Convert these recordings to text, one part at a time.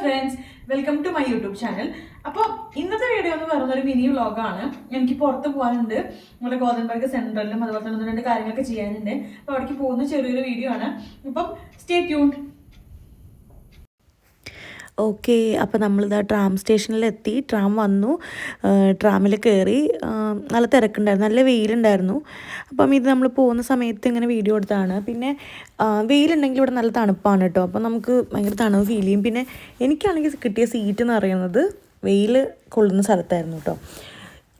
Friends, welcome to my YouTube channel. അപ്പോൾ ഇന്നത്തെ video എന്ന് പറയുന്നത് ഒരു മിനി വ്ളോഗാണ്. എനിക്ക് പുറത്ത് പോകാനുണ്ട്, നമ്മുടെ ഗോതൻബർഗ് സെൻട്രലിലും അതുപോലെ തന്നെ ഒന്ന് രണ്ട് കാര്യങ്ങളൊക്കെ ചെയ്യാനുണ്ട്. അപ്പോൾ അവിടേക്ക് പോകുന്ന ചെറിയൊരു വീഡിയോ ആണ്. അപ്പം സ്റ്റേ ട്യൂൺഡ്. ഓക്കെ, അപ്പോൾ നമ്മളിതാ ട്രാം സ്റ്റേഷനിലെത്തി. ട്രാം വന്നു, ട്രാമിൽ കയറി. നല്ല തിരക്കുണ്ടായിരുന്നു, നല്ല വെയിലുണ്ടായിരുന്നു. അപ്പം ഇത് നമ്മൾ പോകുന്ന സമയത്ത് ഇങ്ങനെ വീഡിയോ എടുത്താണ്. പിന്നെ വെയിലുണ്ടെങ്കിൽ ഇവിടെ നല്ല തണുപ്പാണ് കേട്ടോ. അപ്പം നമുക്ക് ഭയങ്കര തണുപ്പ് ഫീൽ ചെയ്യും. പിന്നെ എനിക്കാണെങ്കിൽ കിട്ടിയ സീറ്റ് എന്ന് പറയുന്നത് വെയിൽ കൊള്ളുന്ന സ്ഥലത്തായിരുന്നു കേട്ടോ.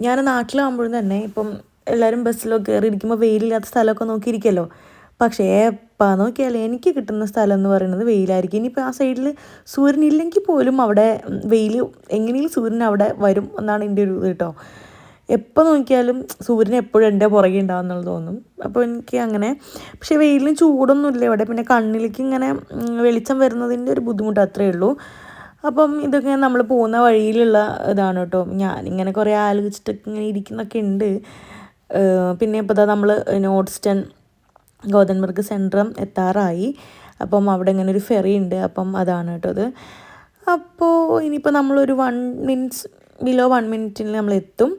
ഞാൻ നാട്ടിലാകുമ്പോഴും തന്നെ ഇപ്പം എല്ലാവരും ബസ്സിലൊക്കെ കയറി ഇരിക്കുമ്പോൾ വെയിലില്ലാത്ത സ്ഥലമൊക്കെ നോക്കിയിരിക്കുമല്ലോ. പക്ഷേ എപ്പോൾ നോക്കിയാൽ എനിക്ക് കിട്ടുന്ന സ്ഥലം എന്ന് പറയുന്നത് വെയിലായിരിക്കും. ഇനിയിപ്പോൾ ആ സൈഡിൽ സൂര്യൻ ഇല്ലെങ്കിൽ പോലും അവിടെ വെയിൽ എങ്ങനെയും സൂര്യൻ അവിടെ വരും എന്നാണ് എൻ്റെ ഒരു ഇത് കേട്ടോ. എപ്പോൾ നോക്കിയാലും സൂര്യൻ എപ്പോഴും എൻ്റെ പുറകെ ഉണ്ടാവും എന്നുള്ളത് തോന്നും. അപ്പോൾ എനിക്ക് അങ്ങനെ, പക്ഷേ വെയിലിന് ചൂടൊന്നുമില്ല ഇവിടെ. പിന്നെ കണ്ണിലേക്ക് ഇങ്ങനെ വെളിച്ചം വരുന്നതിൻ്റെ ഒരു ബുദ്ധിമുട്ട് അത്രയേ ഉള്ളൂ. അപ്പം ഇതൊക്കെ നമ്മൾ പോകുന്ന വഴിയിലുള്ള ഇതാണ് കേട്ടോ. ഞാനിങ്ങനെ കുറേ ആലോചിച്ചിട്ടൊക്കെ ഇങ്ങനെ ഇരിക്കുന്നൊക്കെ ഉണ്ട്. പിന്നെ ഇപ്പോൾ ഇതാ നമ്മൾ നോർത്ത് ഗോതൻബർഗ് സെൻട്രം എത്താറായി. അപ്പം അവിടെ ഇങ്ങനെ ഒരു ഫെറി ഉണ്ട്. അപ്പം അതാണ് കേട്ടോ അത്. അപ്പോൾ ഇനിയിപ്പോൾ നമ്മളൊരു 1 മിനിറ്റിൽ നമ്മൾ എത്തും.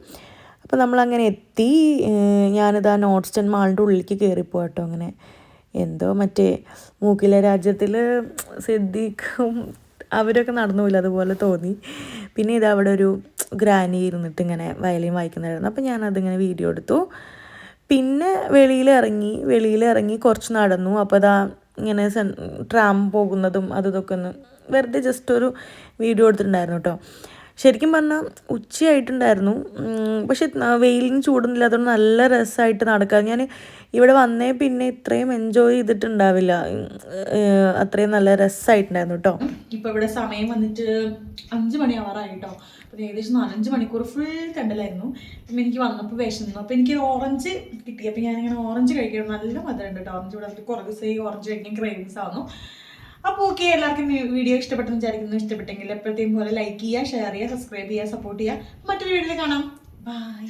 അപ്പോൾ നമ്മളങ്ങനെ എത്തി. ഞാനിതാ നോർത്ത് മാളിൻ്റെ ഉള്ളിലേക്ക് കയറിപ്പോ കേട്ടോ. അങ്ങനെ എന്തോ മറ്റേ മൂക്കിലെ രാജ്യത്തിൽ സിദ്ദീഖും അവരൊക്കെ നടന്നു പോയില്ല, അതുപോലെ തോന്നി. പിന്നെ ഇത് അവിടെ ഒരു ഗ്രാനി ഇരുന്നിട്ട് ഇങ്ങനെ വയലിൻ വായിക്കുന്നുണ്ടായിരുന്നു. അപ്പോൾ ഞാനതിങ്ങനെ വീഡിയോ എടുത്തു. പിന്നെ വെളിയിലിറങ്ങി കുറച്ച് നടന്നു. അപ്പോൾ അതാ ഇങ്ങനെ ട്രാം പോകുന്നതും ഇതൊക്കെ ഒന്ന് വെറുതെ ജസ്റ്റ് ഒരു വീഡിയോ എടുത്തിട്ടുണ്ടായിരുന്നു കേട്ടോ. ശരിക്കും പറഞ്ഞാൽ ഉച്ചയായിട്ടുണ്ടായിരുന്നു, പക്ഷെ വെയിലിന് ചൂടൊന്നുമില്ല, അതുകൊണ്ട് നല്ല രസമായിട്ട് നടക്കുക. ഞാൻ ഇവിടെ വന്നേ പിന്നെ ഇത്രയും എൻജോയ് ചെയ്തിട്ടുണ്ടാവില്ല, അത്രയും നല്ല രസമായിട്ടുണ്ടായിരുന്നു കേട്ടോ. ഇപ്പോൾ ഇവിടെ സമയം വന്നിട്ട് 5 മണി ആവാറായി കേട്ടോ. അപ്പോൾ ഏകദേശം 4-5 മണിക്കൂർ ഫുൾ കണ്ടലായിരുന്നു. അപ്പം എനിക്ക് വന്നപ്പോൾ വിശന്നു. അപ്പോൾ എനിക്ക് ഓറഞ്ച് കിട്ടി. അപ്പോൾ ഞാനിങ്ങനെ ഓറഞ്ച് കഴിക്കണം. നല്ല മധുരമുണ്ട് കേട്ടോ. ഓറഞ്ച് ഇവിടെ കുറേ ദിവസമായി ഓറഞ്ച് കഴിക്കാൻ ക്രേവിങ്സ് ആവുന്നു. അപ്പോൾ ഓക്കെ, എല്ലാവർക്കും വീഡിയോ ഇഷ്ടപ്പെട്ടെന്ന് വിചാരിക്കുന്നു. ഇഷ്ടപ്പെട്ടെങ്കിൽ എപ്പോഴത്തെയും പോലെ ലൈക്ക് ചെയ്യുക, ഷെയർ ചെയ്യുക, സബ്സ്ക്രൈബ് ചെയ്യുക, സപ്പോർട്ട് ചെയ്യുക. മറ്റൊരു വീഡിയോയിൽ കാണാം. ബൈ.